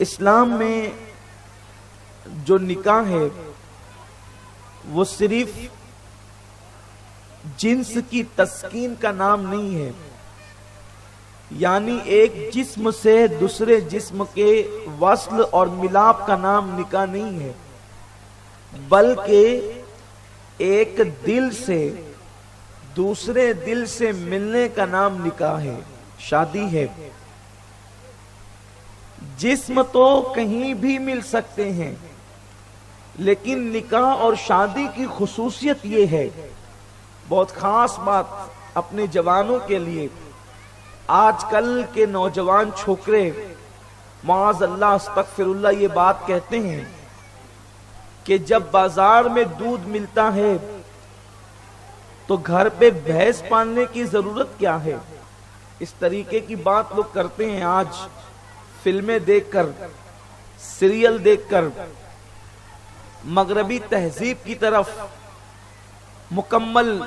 اسلام میں جو نکاح ہے وہ صرف جنس کی تسکین کا نام نہیں ہے، یعنی ایک جسم سے دوسرے جسم کے وصل اور ملاپ کا نام نکاح نہیں ہے، بلکہ ایک دل سے دوسرے دل سے ملنے کا نام نکاح ہے، شادی ہے۔ جسم تو کہیں بھی مل سکتے ہیں، لیکن نکاح اور شادی کی خصوصیت یہ ہے، بہت خاص بات اپنے جوانوں کے لیے۔ آج کل کے نوجوان چھوکرے معاذ اللہ استغفر اللہ یہ بات کہتے ہیں کہ جب بازار میں دودھ ملتا ہے تو گھر پہ بھینس پالنے کی ضرورت کیا ہے؟ اس طریقے کی بات لوگ کرتے ہیں۔ آج فلمیں دیکھ کر، سیریل دیکھ کر، مغربی تہذیب کی طرف مکمل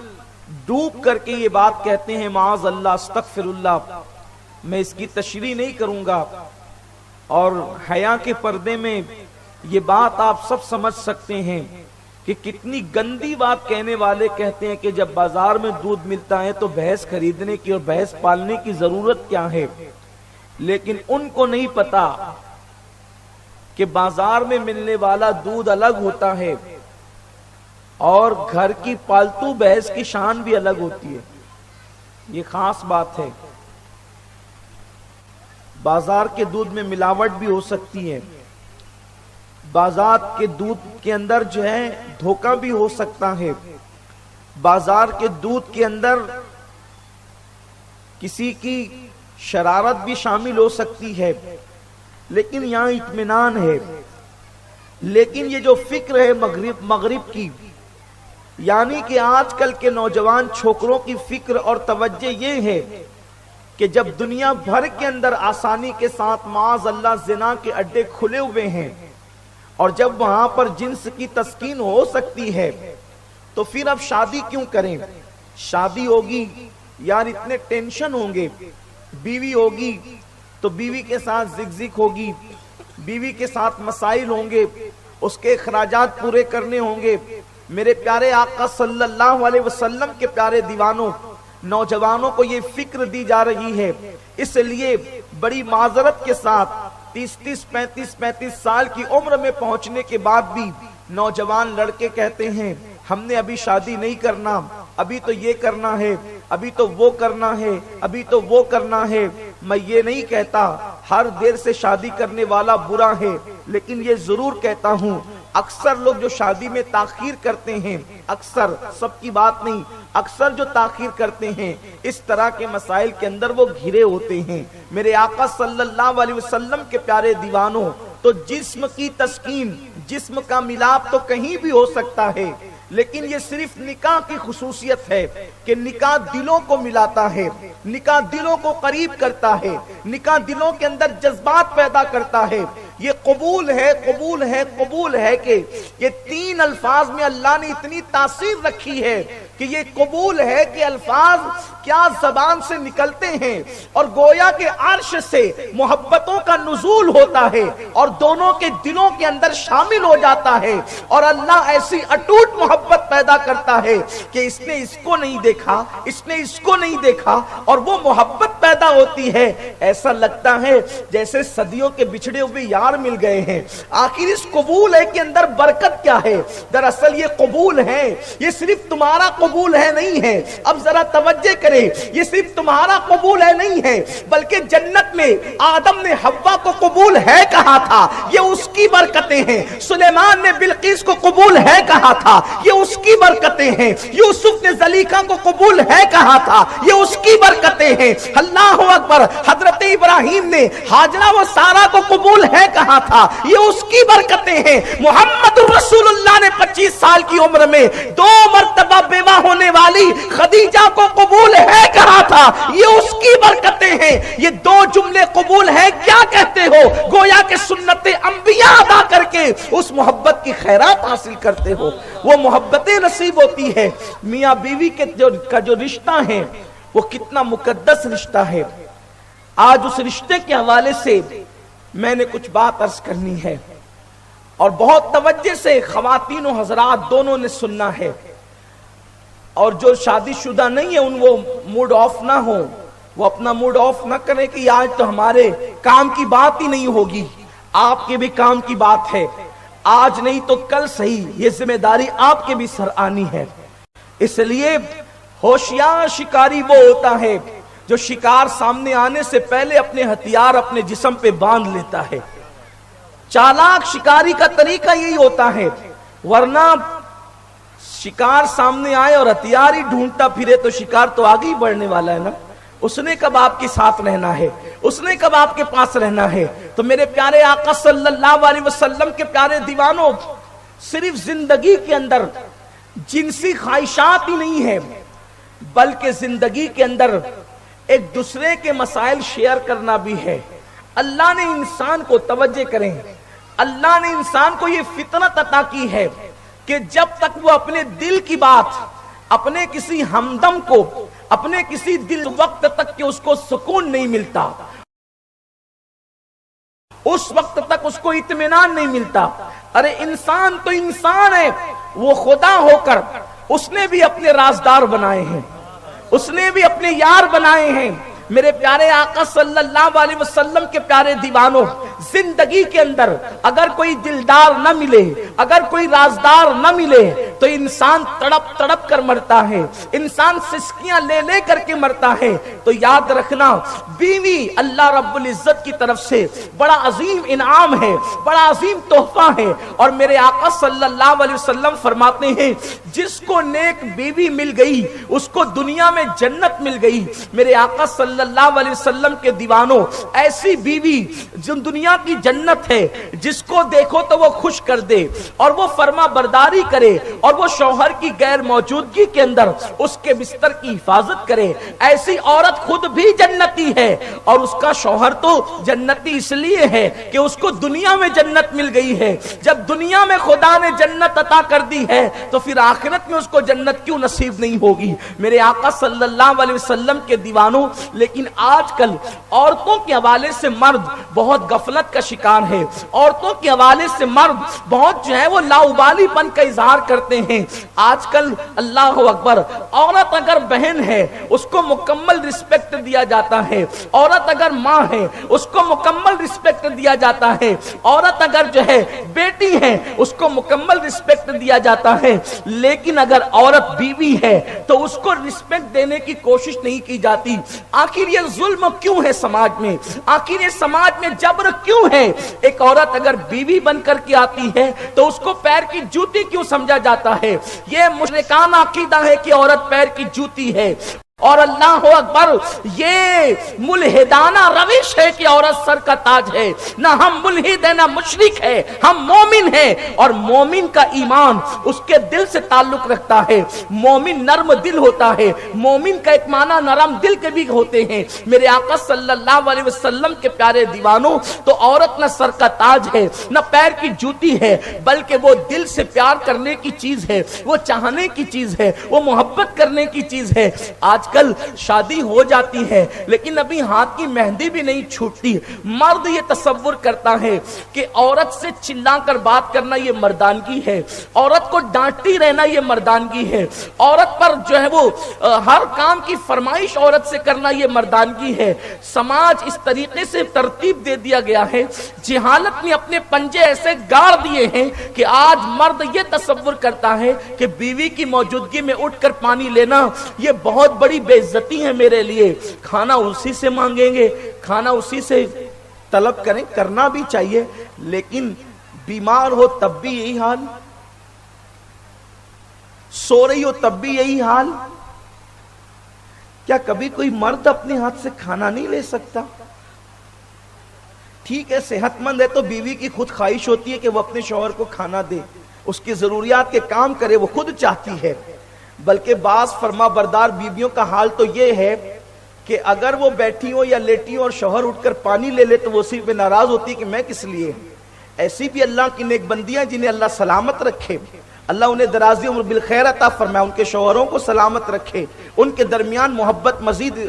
ڈوب کر کے یہ بات کہتے ہیں، معاذ اللہ استغفر اللہ۔ میں اس کی تشریح نہیں کروں گا، اور حیا کے پردے میں یہ بات آپ سب سمجھ سکتے ہیں کہ کتنی گندی بات کہنے والے کہتے ہیں کہ جب بازار میں دودھ ملتا ہے تو بھینس خریدنے کی اور بھینس پالنے کی ضرورت کیا ہے، لیکن ان کو نہیں پتا کہ بازار میں ملنے والا دودھ الگ ہوتا ہے اور گھر کی پالتو بھینس کی شان بھی الگ ہوتی ہے۔ یہ خاص بات ہے۔ بازار کے دودھ میں ملاوٹ بھی ہو سکتی ہے، بازار کے دودھ کے اندر جو ہے دھوکہ بھی ہو سکتا ہے، بازار کے دودھ کے اندر کسی کی شرارت بھی شامل ہو سکتی ہے، لیکن یہاں اطمینان ہے۔ لیکن یہ جو فکر ہے مغرب کی، یعنی کہ آج کل کے نوجوان چھوکروں کی فکر اور توجہ یہ ہے کہ جب دنیا بھر کے اندر آسانی کے ساتھ معاذ اللہ زنا کے اڈے کھلے ہوئے ہیں، اور جب وہاں پر جنس کی تسکین ہو سکتی ہے تو پھر اب شادی کیوں کریں؟ شادی ہوگی یار اتنے ٹینشن ہوں گے، بیوی ہوگی تو بیوی کے ساتھ زگ ہوگی، بیوی کے ساتھ مسائل ہوں گے، اس کے اخراجات پورے کرنے ہوں گے۔ میرے پیارے آقا صلی اللہ علیہ وسلم کے پیارے دیوانوں، نوجوانوں کو یہ فکر دی جا رہی ہے، اس لیے بڑی معذرت کے ساتھ 30 35 سال کی عمر میں پہنچنے کے بعد بھی نوجوان لڑکے کہتے ہیں ہم نے ابھی شادی نہیں کرنا، ابھی تو یہ کرنا ہے، ابھی تو وہ کرنا ہے، ابھی تو وہ کرنا ہے۔ میں یہ نہیں کہتا ہر دیر سے شادی کرنے والا برا ہے، لیکن یہ ضرور کہتا ہوں اکثر لوگ جو شادی میں تاخیر کرتے ہیں، اکثر، سب کی بات نہیں، اکثر جو تاخیر کرتے ہیں اس طرح کے مسائل کے اندر وہ گھرے ہوتے ہیں۔ میرے آقا صلی اللہ علیہ وسلم کے پیارے دیوانوں، تو جسم کی تسکین، جسم کا ملاپ تو کہیں بھی ہو سکتا ہے، لیکن یہ صرف نکاح کی خصوصیت ہے کہ نکاح دلوں کو ملاتا ہے، نکاح دلوں کو قریب کرتا ہے، نکاح دلوں کے اندر جذبات پیدا کرتا ہے۔ یہ قبول ہے، قبول ہے، قبول ہے کہ یہ تین الفاظ میں اللہ نے اتنی تاثیر رکھی ہے کہ یہ قبول ہے کہ الفاظ کیا زبان سے نکلتے ہیں اور گویا کے عرش سے محبتوں کا نزول ہوتا ہے اور دونوں کے دلوں کے اندر شامل ہو جاتا ہے، اور اللہ ایسی اٹوٹ محبت پیدا کرتا ہے کہ اس نے اس کو نہیں دیکھا، اس نے اس کو نہیں دیکھا، اور وہ محبت پیدا ہوتی ہے۔ ایسا لگتا ہے جیسے صدیوں کے بچھڑے ہوئے یار مل گئے ہیں۔ آخر اس قبول ہے کے اندر برکت کیا ہے؟ دراصل یہ قبول ہے، یہ صرف تمہارا قبول ہے نہیں ہے، اب ذرا توجہ کریں، یہ صرف تمہارا قبول ہے نہیں ہے، بلکہ جنت میں آدم نے حوا کو قبول ہے کہا تھا، یہ اس کی برکتیں ہیں۔ سلیمان نے بلقیس کو قبول ہے کہا تھا، یہ اس کی برکتیں ہیں۔ یوسف نے زلیخا کو قبول ہے کہا تھا، یہ اس کی برکتیں ہیں۔ اللہ اکبر۔ حضرت ابراہیم نے ہاجرہ و سارہ کو قبول ہے کہا تھا، یہ اس کی برکتیں ہیں۔ محمد رسول اللہ نے 25 سال کی عمر میں 2 مرتبہ بیوہ ہونے والی خدیجہ کو قبول ہے کہا تھا، یہ اس کی برکتیں ہیں۔ یہ 2 جملے قبول ہے کیا کہتے ہو؟ گویا کہ سنت انبیاء ادا کر کے اس محبت کی خیرات حاصل کرتے ہو، وہ محبتیں نصیب ہوتی ہے۔ میاں بیوی کا جو رشتہ ہے وہ کتنا مقدس رشتہ ہے۔ آج اس رشتے کے حوالے سے میں نے کچھ بات عرض کرنی ہے اور بہت توجہ سے خواتین و حضرات دونوں نے سننا ہے، اور جو شادی شدہ نہیں ہے ان وہ موڈ آف نہ ہو، وہ اپنا موڈ آف نہ کریں کہ آج تو ہمارے کام کی بات ہی نہیں ہوگی۔ آپ کے بھی کام کی بات ہے، آج نہیں تو کل صحیح، یہ ذمہ داری آپ کے بھی سر آنی ہے۔ اس لیے ہوشیار شکاری وہ ہوتا ہے جو شکار سامنے آنے سے پہلے اپنے ہتھیار اپنے جسم پہ باندھ لیتا ہے۔ چالاک شکاری کا طریقہ یہی ہوتا ہے، ورنہ شکار سامنے آئے اور ہتھیار ہی ڈھونڈتا پھرے تو شکار تو آگے ہی بڑھنے والا ہے نا، اس نے کب آپ کے ساتھ رہنا ہے، اس نے کب آپ کے پاس رہنا ہے۔ تو میرے پیارے آقا صلی اللہ علیہ وسلم کے پیارے دیوانوں، صرف زندگی کے اندر جنسی خواہشات ہی نہیں ہے، بلکہ زندگی کے اندر ایک دوسرے کے مسائل شیئر کرنا بھی ہے۔ اللہ نے انسان کو، توجہ کریں، اللہ نے انسان کو یہ فطرت عطا کی ہے کہ جب تک وہ اپنے دل کی بات اپنے کسی ہمدم کو، اپنے کسی دل وقت تک کہ اس کو سکون نہیں ملتا، اس وقت تک اس کو اطمینان نہیں ملتا۔ ارے انسان تو انسان ہے، وہ خدا ہو کر اس نے بھی اپنے رازدار بنائے ہیں، اس نے بھی اپنے یار بنائے ہیں۔ میرے پیارے آقا صلی اللہ علیہ وسلم کے پیارے دیوانوں، زندگی کے اندر اگر کوئی دلدار نہ ملے، اگر کوئی رازدار نہ ملے تو انسان تڑپ تڑپ کر مرتا ہے، انسان سسکیاں لے لے کر کے مرتا ہے۔ تو یاد رکھنا، بیوی اللہ رب العزت کی طرف سے بڑا عظیم انعام ہے، بڑا عظیم تحفہ ہے، اور میرے آقا صلی اللہ علیہ وسلم فرماتے ہیں جس کو نیک بیوی مل گئی اس کو دنیا میں جنت مل گئی۔ میرے آقا صلی اللہ علیہ وسلم کے دیوانوں، ایسی بیوی جو دنیا کی جنت ہے، جس کو دیکھو تو وہ خوش کر دے اور وہ فرما برداری کرے اور وہ شوہر کی غیر موجودگی کے اندر اس کے بستر کی حفاظت کرے، ایسی عورت خود بھی جنتی ہے اور اس کا شوہر تو جنتی اس لیے ہے کہ اس کو دنیا میں جنت مل گئی ہے۔ جب دنیا میں خدا نے جنت عطا کر دی ہے تو پھر آخرت میں اس کو جنت کیوں نصیب نہیں ہوگی؟ میرے آقا صلی اللہ علیہ وسلم کے دیوانوں، لیکن آج کل عورتوں کے حوالے سے مرد بہت غفلت کا شکار ہے، عورتوں کے حوالے سے مرد بہت جو ہے وہ لاؤبالی پن کا اظہار کرتے ہیں۔ آج کل اللہ اکبر، عورت اگر بہن ہے اس کو مکمل رسپیکٹ دیا جاتا ہے، عورت اگر ماں ہے اس کو مکمل رسپیکٹ دیا جاتا ہے، عورت اگر جو ہے بیٹی ہے اس کو مکمل رسپیکٹ دیا جاتا ہے، لیکن اگر عورت بیوی ہے تو اس کو رسپیکٹ دینے کی کوشش نہیں کی جاتی۔ آخر یہ ظلم کیوں ہے سماج میں؟ آخر یہ سماج میں جبر کیوں ہے؟ ایک عورت اگر بیوی بن کر کے آتی ہے تو اس کو پیر کی جوتی کیوں سمجھا جاتا ہے؟ یہ مشرکانہ عقیدہ ہے کہ عورت پیر کی جوتی ہے، اور اللہ اکبر، یہ ملحدانہ روش ہے کہ عورت سر کا تاج ہے۔ نہ ہم ملحد ہیں نہ مشرک ہے، ہم مومن ہیں، اور مومن کا ایمان اس کے دل سے تعلق رکھتا ہے۔ مومن نرم دل ہوتا ہے، مومن کا ایک معنی نرم دل کے بھی ہوتے ہیں۔ میرے آقا صلی اللہ علیہ وسلم کے پیارے دیوانوں، تو عورت نہ سر کا تاج ہے نہ پیر کی جوتی ہے، بلکہ وہ دل سے پیار کرنے کی چیز ہے، وہ چاہنے کی چیز ہے، وہ محبت کرنے کی چیز ہے۔ آج کل شادی ہو جاتی ہے لیکن ابھی ہاتھ کی مہندی بھی نہیں چھوٹتی۔ مرد یہ تصور کرتا ہے کہ عورت سے چلا کر بات کرنا یہ مردانگی ہے، عورت کو ڈانٹتی رہنا یہ مردانگی ہے، عورت پر جو ہے وہ ہر کام کی فرمائش عورت سے کرنا یہ مردانگی ہے۔ سماج اس طریقے سے ترتیب دے دیا گیا ہے، جہالت نے اپنے پنجے ایسے گاڑ دیے ہیں کہ آج مرد یہ تصور کرتا ہے کہ بیوی کی موجودگی میں اٹھ کر پانی لینا یہ بہت بڑی بے عزتی ہے میرے لیے، کھانا اسی سے مانگیں گے، کھانا اسی سے طلب کریں، کرنا بھی چاہیے، لیکن بیمار ہو تب بھی یہی حال، سو رہی ہو تب بھی یہی حال۔ کیا کبھی کوئی مرد اپنے ہاتھ سے کھانا نہیں لے سکتا؟ ٹھیک ہے، صحت مند ہے تو بیوی کی خود خواہش ہوتی ہے کہ وہ اپنے شوہر کو کھانا دے، اس کی ضروریات کے کام کرے، وہ خود چاہتی ہے۔ بلکہ بعض فرما بردار بیویوں کا حال تو یہ ہے کہ اگر وہ بیٹھی ہو یا لیٹی ہو اور شوہر اٹھ کر پانی لے لے تو وہ اسی پہ ناراض ہوتی کہ میں کس لیے۔ ایسی بھی اللہ کی نیک بندیاں جنہیں اللہ سلامت رکھے، اللہ انہیں درازی عمر بالخیر عطا فرمائے، ان کے شوہروں کو سلامت رکھے، ان کے درمیان محبت مزید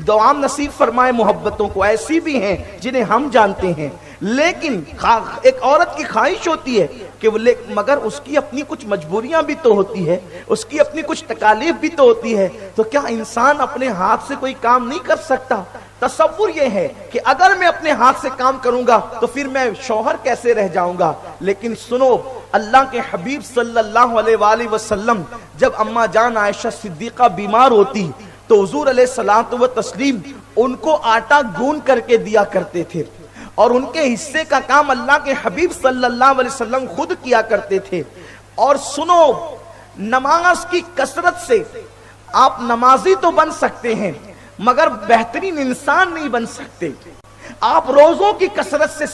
دوام نصیب فرمائے محبتوں کو، ایسی بھی ہیں جنہیں ہم جانتے ہیں۔ لیکن ایک عورت کی خواہش ہوتی ہے کہ وہ مگر اس کی اپنی کچھ مجبوریاں بھی تو ہوتی ہے، اس کی اپنی کچھ تکالیف بھی تو ہوتی ہے، تو کیا انسان اپنے ہاتھ سے کوئی کام نہیں کر سکتا؟ تصور یہ ہے کہ اگر میں اپنے ہاتھ سے کام کروں گا تو پھر میں شوہر کیسے رہ جاؤں گا؟ لیکن سنو، اللہ کے حبیب صلی اللہ علیہ وآلہ وسلم جب اما جان عائشہ صدیقہ بیمار ہوتی تو حضور علیہ الصلوۃ والتسلیم ان کو آٹا گون کر کے دیا کرتے تھے، اور ان کے حصے کا کام اللہ کے حبیب صلی اللہ علیہ وسلم خود کیا کرتے تھے۔ اور سنو، نماز کی کثرت سے آپ نمازی تو بن سکتے ہیں مگر بہترین انسان نہیں بن سکتے۔ آپ روزوں کی کثرت سے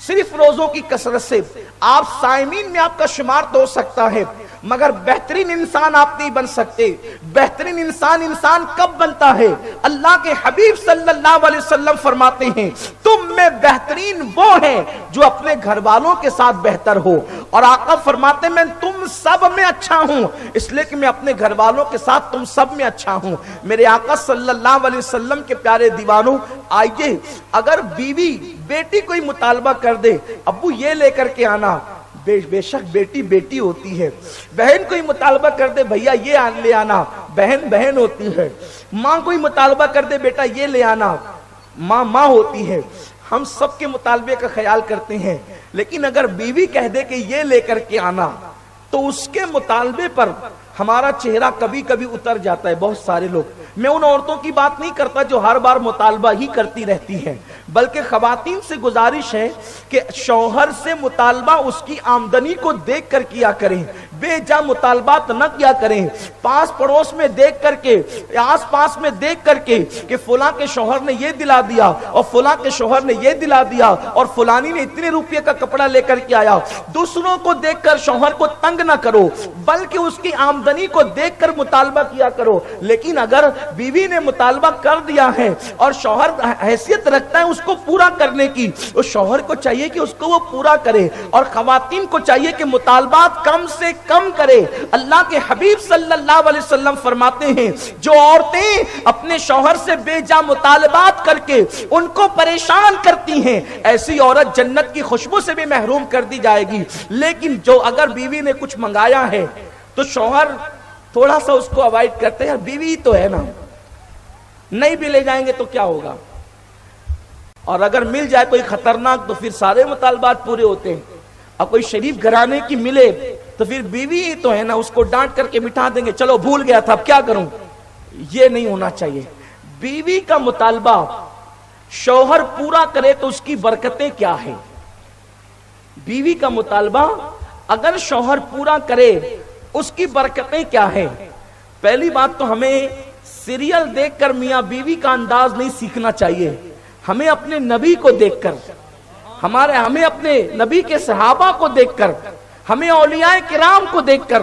صرف روزوں کی کثرت سے آپ صائمین میں آپ کا شمار تو ہو سکتا ہے مگر بہترین انسان آپ نہیں بن سکتے۔ بہترین انسان کب بنتا ہے؟ اللہ کے حبیب صلی اللہ علیہ وسلم فرماتے ہیں تم میں بہترین وہ ہے جو اپنے گھر والوں کے ساتھ بہتر ہو، اور آقا فرماتے ہیں میں تم سب میں اچھا ہوں اس لیے کہ میں اپنے گھر والوں کے ساتھ تم سب میں اچھا ہوں۔ میرے آقا صلی اللہ علیہ وسلم کے پیارے دیوانوں، آئیے اگر بیوی بیٹی کوئی مطالبہ کر دے ابو یہ لے کر کے آنا، بے شک بیٹی بیٹی ہوتی ہے، بہن کوئی مطالبہ کر دے بھیا یہ لے آنا، بہن ہوتی ہے، ماں کوئی مطالبہ کر دے بیٹا یہ لے آنا، ماں ہوتی ہے۔ ہم سب کے مطالبے کا خیال کرتے ہیں، لیکن اگر بیوی کہہ دے کہ یہ لے کر کے آنا تو اس کے مطالبے پر ہمارا چہرہ کبھی کبھی اتر جاتا ہے۔ بہت سارے لوگ، میں ان عورتوں کی بات نہیں کرتا جو ہر بار مطالبہ ہی کرتی رہتی ہیں، بلکہ خواتین سے گزارش ہے کہ شوہر سے مطالبہ اس کی آمدنی کو دیکھ کر کیا کریں، بے جا مطالبات نہ کیا کریں۔ پاس پڑوس میں دیکھ کر کے، آس پاس میں دیکھ کر کے کہ فلاں کے شوہر نے یہ دلا دیا اور فلاں کے شوہر نے یہ دلا دیا اور فلانی نے اتنے روپے کا کپڑا لے کر کے آیا، دوسروں کو دیکھ کر شوہر کو تنگ نہ کرو بلکہ اس کی آمدنی کو دیکھ کر مطالبہ کیا کرو۔ لیکن اگر بیوی نے مطالبہ کر دیا ہے اور شوہر حیثیت رکھتا ہے اس کو پورا کرنے کی، اس شوہر کو چاہیے کہ اس کو وہ پورا کرے، اور خواتین کو چاہیے کہ مطالبات کم سے کم کرے۔ اللہ کے حبیب صلی اللہ علیہ وسلم فرماتے ہیں جو عورتیں اپنے شوہر سے بے جا مطالبات کر کے ان کو پریشان کرتی ہیں ایسی عورت جنت کی خوشبو سے بھی محروم کر دی جائے گی۔ لیکن جو اگر بیوی نے کچھ منگایا ہے تو شوہر تھوڑا سا اس کو اوائڈ کرتے ہیں، بیوی تو ہے نا، نہیں بھی لے جائیں گے تو کیا ہوگا، اور اگر مل جائے کوئی خطرناک تو پھر سارے مطالبات پورے ہوتے ہیں، اور کوئی شریف گھرانے کی ملے تو پھر بیوی ہی تو ہے نا، اس کو ڈانٹ کر کے مٹھا دیں گے، چلو بھول گیا تھا اب کیا کروں۔ یہ نہیں ہونا چاہیے۔ بیوی کا مطالبہ شوہر پورا کرے تو اس کی برکتیں کیا ہیں؟ بیوی کا مطالبہ اگر شوہر پورا کرے اس کی برکتیں کیا ہیں؟ پہلی بات تو ہمیں سیریل دیکھ کر میاں بیوی کا انداز نہیں سیکھنا چاہیے، ہمیں اپنے نبی کو دیکھ کر، ہمیں اپنے نبی کے صحابہ کو دیکھ کر، ہمیں اولیاء کرام کو دیکھ کر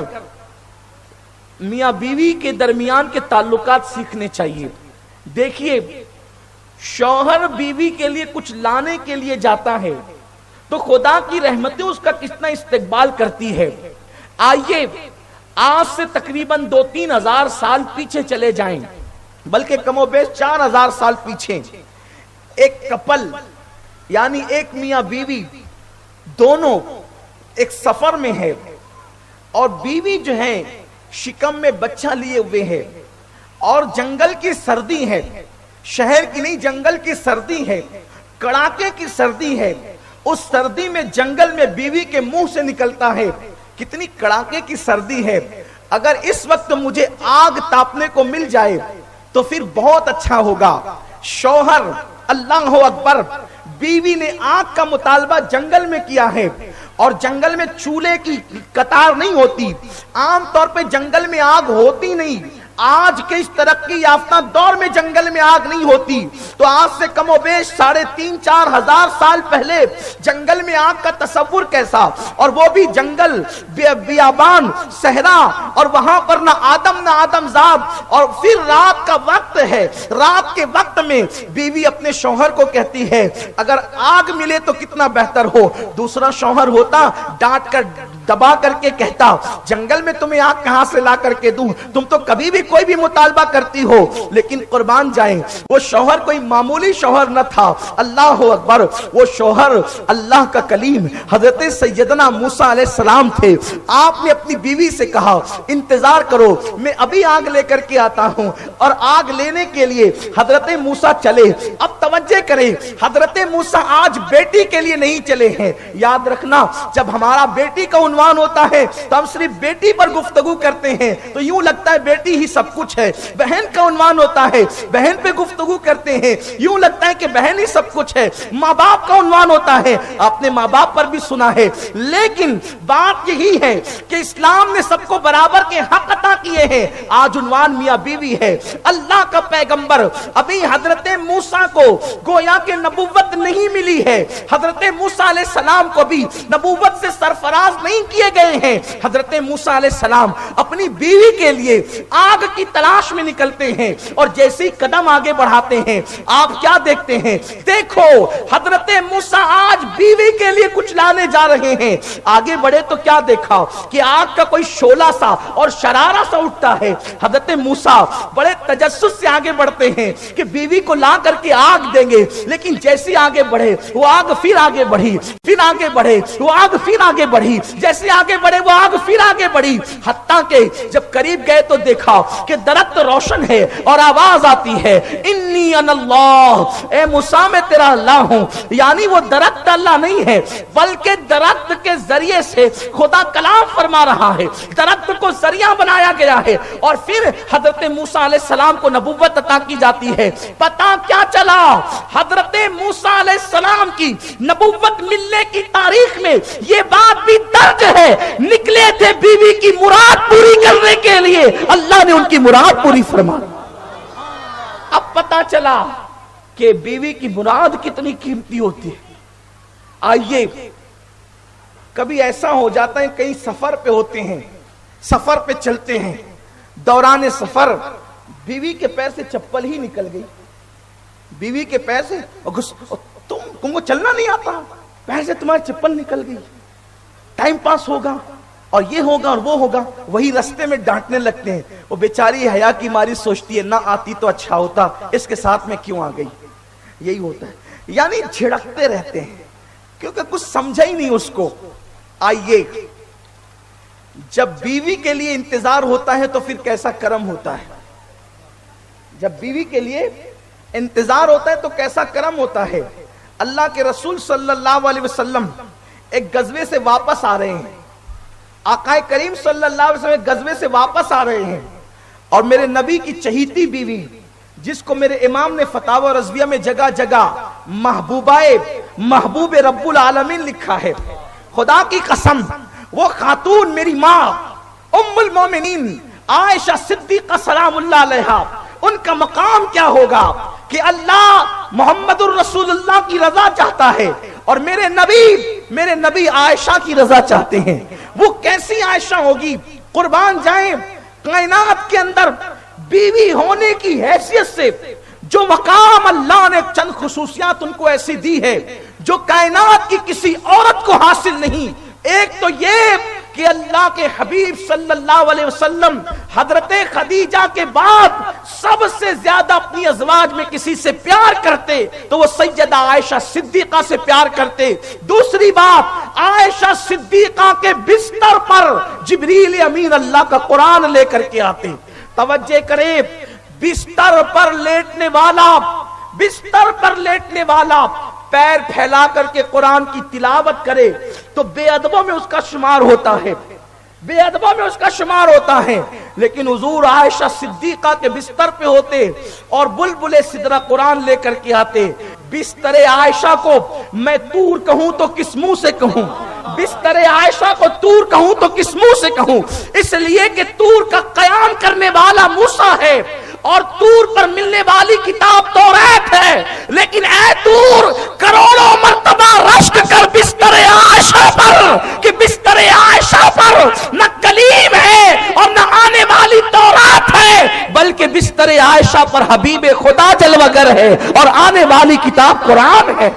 میاں بیوی کے درمیان کے تعلقات سیکھنے چاہیے۔ دیکھیے شوہر بیوی کے لیے کچھ لانے کے لیے جاتا ہے تو خدا کی رحمتیں اس کا کتنا استقبال کرتی ہے۔ آئیے آج سے تقریباً 2-3 ہزار سال پیچھے چلے جائیں، بلکہ کم و بیش 4,000 سال پیچھے، ایک کپل یعنی ایک میاں بیوی دونوں ایک سفر میں ہے، اور بیوی جو ہے شکم میں بچہ لیے ہوئے ہے، اور جنگل کی سردی ہے، شہر کی نہیں جنگل کی سردی ہے، کڑاکے کی سردی ہے۔ اس سردی میں جنگل میں بیوی کے منہ سے نکلتا ہے، کتنی کڑاکے کی سردی ہے، اگر اس وقت مجھے آگ تاپنے کو مل جائے تو پھر بہت اچھا ہوگا۔ شوہر اللہ اکبر، بیوی نے آگ کا مطالبہ جنگل میں کیا ہے، اور جنگل میں چولہے کی قطار نہیں ہوتی، عام طور پہ جنگل میں آگ ہوتی نہیں، آج کے اس ترقی یافتہ دور میں جنگل میں آگ نہیں ہوتی، تو آج سے کم و بیش 3,500-4 ہزار سال پہلے جنگل میں آگ کا تصور کیسا، اور وہ بھی جنگل، بیابان، صحرا، اور وہاں پر نہ آدم زاد، اور پھر رات کا وقت ہے، رات کے وقت میں بیوی اپنے شوہر کو کہتی ہے اگر آگ ملے تو کتنا بہتر ہو۔ دوسرا شوہر ہوتا ڈانٹ کر دبا کر کے کہتا جنگل میں تمہیں آگ کہاں سے لا کر کے دوں، تم تو کبھی بھی کوئی بھی مطالبہ کرتی ہو۔ لیکن قربان جائیں وہ شوہر کوئی معمولی شوہر نہ تھا، اللہ اکبر، وہ شوہر اللہ کا کلیم حضرت سیدنا موسیٰ علیہ السلام تھے۔ آپ نے اپنی بیوی سے کہا انتظار کرو، میں ابھی آگ لے کر کے آتا ہوں، اور آگ لینے کے لیے حضرت موسیٰ چلے۔ اب توجہ کریں، حضرت موسیٰ آج بیٹی کے لیے نہیں چلے ہیں۔ یاد رکھنا جب ہمارا بیٹی کا عنوان ہوتا ہے تو ہم صرف بیٹی پر گفتگو کرتے ہیں تو یوں لگتا ہے بیٹی ہی سب کچھ ہے، بہن کا عنوان ہوتا ہے بہن پہ گفتگو کرتے ہیں یوں لگتا ہے کہ بہن ہی سب کچھ ہے، ماں باپ کا عنوان ہوتا ہے آپ نے ماں باپ پر بھی سنا ہے، لیکن بات یہی ہے کہ اسلام نے سب کو برابر کے حق عطا کیے ہیں۔ آج عنوان میاں بیوی ہے۔ اللہ کا پیغمبر ابھی حضرت موسیٰ کو گویا کہ نبوت نہیں ملی ہے، حضرت موسیٰ علیہ السلام کو بھی نبوت سے سرفراز نہیں کیے گئے ہیں۔ حضرت موسیٰ علیہ السلام اپنی بیوی کے لیے آگ کی تلاش میں نکلتے ہیں، اور جیسے ہی قدم آگے بڑھاتے ہیں آپ کیا دیکھتے ہیں؟ دیکھو حضرت موسیٰ آج بیوی کے لیے کچھ لانے جا رہے ہیں۔ آگے بڑھے تو کیا دیکھا کہ آگ کا کوئی شعلہ سا اور شرارہ سا اٹھتا ہے۔ حضرت موسیٰ بڑے تجسس سے آگے بڑھتے ہیں کہ بیوی کو لا کر کے آگ دیں گے، لیکن جیسے آگے بڑھے وہ آگ پھر آگے بڑھی، پھر آگے بڑھے وہ آگ پھر آگے بڑھی، جیسے آگے بڑھے وہ آگ پھر آگے بڑھی، حتیٰ کہ جب قریب گئے تو دیکھا کہ درخت روشن ہے اور آواز آتی ہے انی انا اللہ، اے موسیٰ میں تیرا اللہ ہوں۔ یعنی وہ درخت اللہ نہیں ہے بلکہ درخت کے ذریعے سے خدا کلام فرما رہا ہے، درخت کو ذریعہ بنایا گیا ہے، اور پھر حضرت موسیٰ علیہ السلام کو نبوت عطا کی جاتی ہے۔ پتہ کیا چلا؟ حضرت موسیٰ علیہ السلام کی نبوت ملنے کی تاریخ میں یہ بات بھی درج ہے، نکلے تھے بیوی کی مراد پوری کرنے کے لیے، اللہ نے ان کی مراد پوری فرما۔ اب پتہ چلا کہ بیوی کی مراد کتنی قیمتی ہوتی ہے۔ آئیے کبھی ایسا ہو جاتا ہے کہیں سفر پہ ہوتے ہیں، سفر پہ چلتے ہیں، دوران سفر بیوی کے پیر سے چپل ہی نکل گئی، بیوی کے پیر سے تم کو چلنا نہیں آتا، پیر سے تمہاری چپل نکل گئی، ٹائم پاس ہوگا اور یہ ہوگا اور وہ ہوگا، وہی رستے میں ڈانٹنے لگتے ہیں۔ وہ بیچاری حیا کی ماری سوچتی ہے نہ آتی تو اچھا ہوتا، اس کے ساتھ میں کیوں آ گئی۔ یہی ہوتا ہے، یعنی جھڑکتے رہتے ہیں کیونکہ کچھ سمجھا ہی نہیں اس کو۔ آئیے جب بیوی کے لیے انتظار ہوتا ہے تو پھر کیسا کرم ہوتا ہے، جب بیوی کے لیے انتظار ہوتا ہے تو کیسا کرم ہوتا ہے۔ اللہ کے رسول صلی اللہ علیہ وسلم ایک غزوے سے واپس آ رہے ہیں، آقا کریم صلی اللہ علیہ وسلم ایک غزوے سے واپس آ رہے ہیں، اور میرے نبی کی چہیتی بیوی جس کو میرے امام نے فتاوی رضویہ میں جگہ جگہ محبوب رب العالمین لکھا ہے، خدا کی قسم وہ خاتون میری ماں ام المومنین عائشہ صدیقہ سلام اللہ علیہا، ان کا مقام کیا ہوگا کہ اللہ محمد الرسول اللہ کی رضا چاہتا ہے اور میرے نبی عائشہ کی رضا چاہتے ہیں۔ وہ کیسی عائشہ ہوگی؟ قربان جائیں، کائنات کے اندر بیوی ہونے کی حیثیت سے جو مقام اللہ نے چند خصوصیات ان کو ایسی دی ہے جو کائنات کی کسی عورت کو حاصل نہیں۔ ایک تو یہ کہ اللہ کے حبیب صلی اللہ علیہ وسلم حضرت خدیجہ کے بعد سب سے زیادہ اپنی ازواج میں کسی سے پیار کرتے تو وہ سیدہ عائشہ صدیقہ سے پیار کرتے۔ دوسری بات، عائشہ صدیقہ کے بستر پر جبریل امین اللہ کا قرآن لے کر کے آتے۔ توجہ کرے، بستر پر لیٹنے والا پیر پھیلا کر کے قرآن کی تلاوت کرے تو بے ادبوں میں اس کا شمار ہوتا ہے، لیکن حضور عائشہ صدیقہ کے بستر پہ ہوتے اور بلبل سدرہ قرآن لے کر کے آتے۔ بستر عائشہ کو میں طور کہوں تو کس منہ سے کہوں، بستر عائشہ کو طور کہوں تو کس منہ سے کہوں، اس لیے کہ طور کا قیام کرنے والا موسیٰ ہے اور طور پر ملنے والی کتاب توریت ہے، لیکن اے طور کروڑوں مرتبہ رشک کر بستر عائشہ پر کہ بستر عائشہ پر نہ کلیم ہے اور نہ آنے والی تورات ہے، بلکہ بستر عائشہ پر حبیب خدا جلوگر ہے اور آنے والی کتاب قرآن ہے۔